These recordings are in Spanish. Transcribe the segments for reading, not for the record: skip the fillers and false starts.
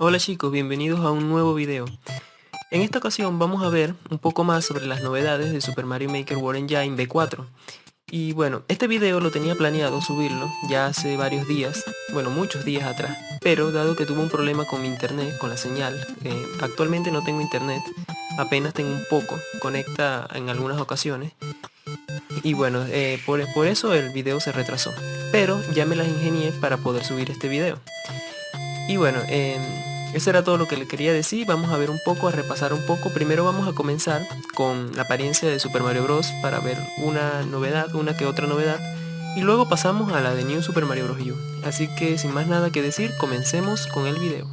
Hola chicos, bienvenidos a un nuevo video. En esta ocasión vamos a ver un poco más sobre las novedades de Super Mario Maker World Engine V4. Y bueno, este video lo tenía planeado subirlo ya hace varios días, bueno muchos días atrás, pero dado que tuve un problema con mi internet, con la señal, actualmente no tengo internet, apenas tengo un poco, conecta en algunas ocasiones, y bueno, por eso el video se retrasó, pero ya me las ingenié para poder subir este video. Y bueno, eso era todo lo que le quería decir. Vamos a ver un poco, a repasar un poco. Primero vamos a comenzar con la apariencia de Super Mario Bros. Para ver una novedad, una que otra novedad. Y luego pasamos a la de New Super Mario Bros. U. Así que sin más nada que decir, comencemos con el video.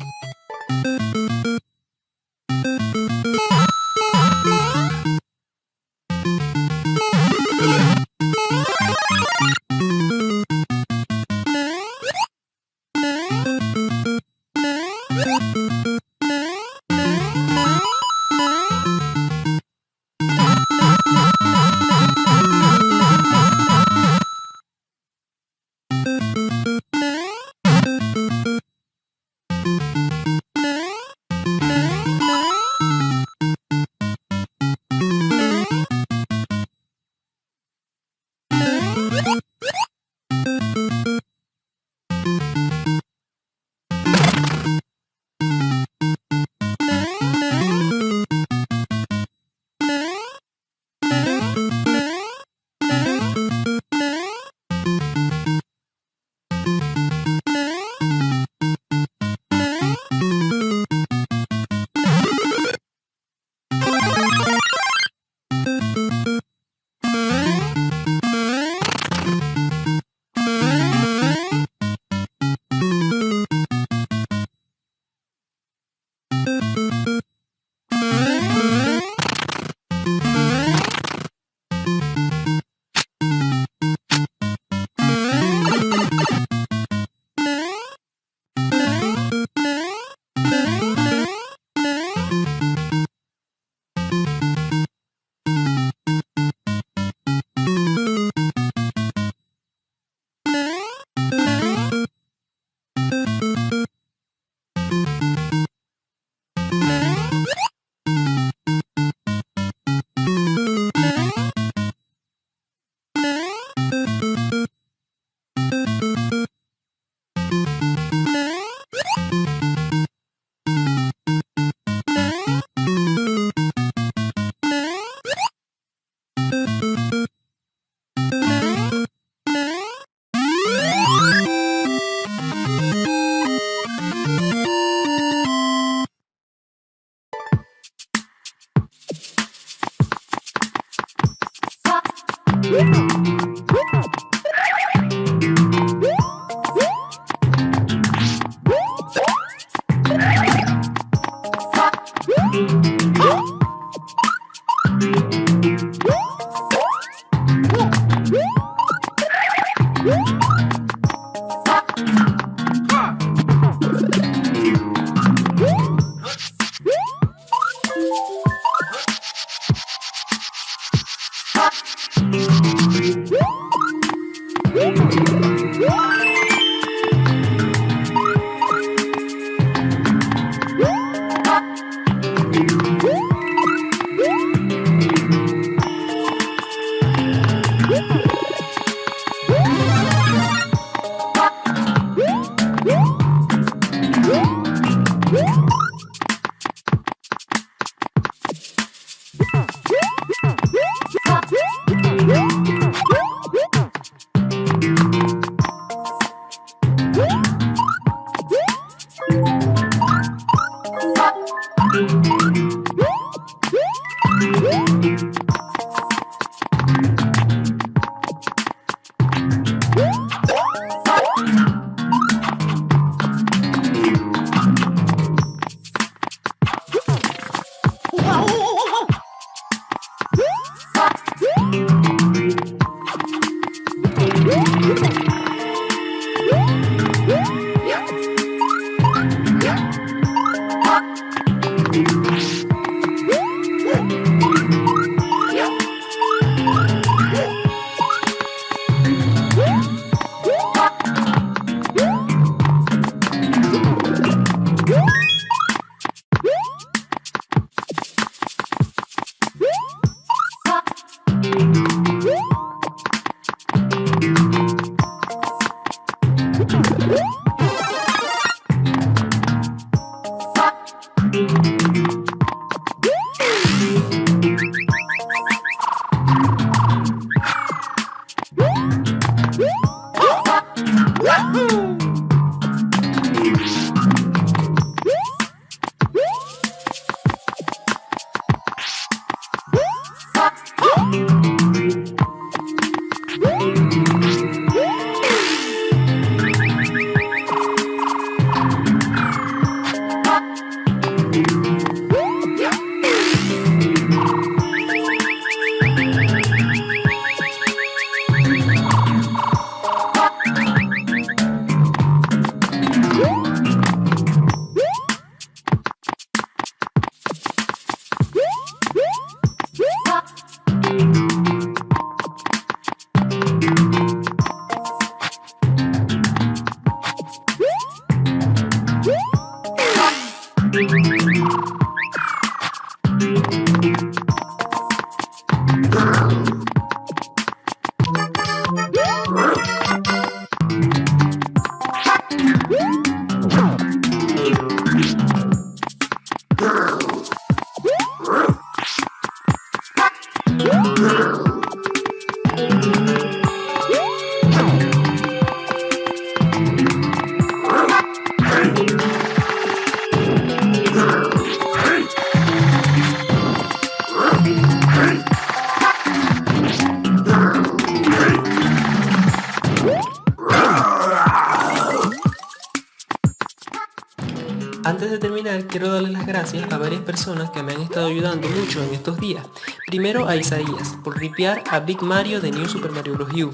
Antes de terminar, quiero darle las gracias a varias personas que me han estado ayudando mucho en estos días. Primero a Isaías, por ripear a Big Mario de New Super Mario Bros. U.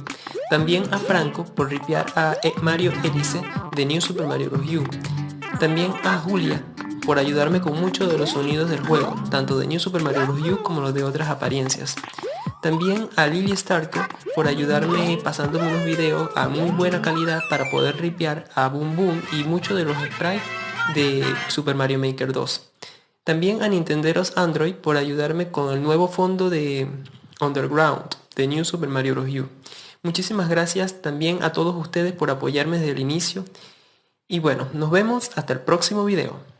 También a Franco, por ripear a Mario Hélice de New Super Mario Bros. U. También a Julia, por ayudarme con muchos de los sonidos del juego, tanto de New Super Mario Bros. U como los de otras apariencias. También a Lilistalker por ayudarme pasándome unos videos a muy buena calidad para poder ripear a Boom Boom y muchos de los sprites de Super Mario Maker 2. También a Nintenderos Android por ayudarme con el nuevo fondo de Underground de New Super Mario Bros. U. Muchísimas gracias también a todos ustedes por apoyarme desde el inicio. Y bueno, nos vemos hasta el próximo video.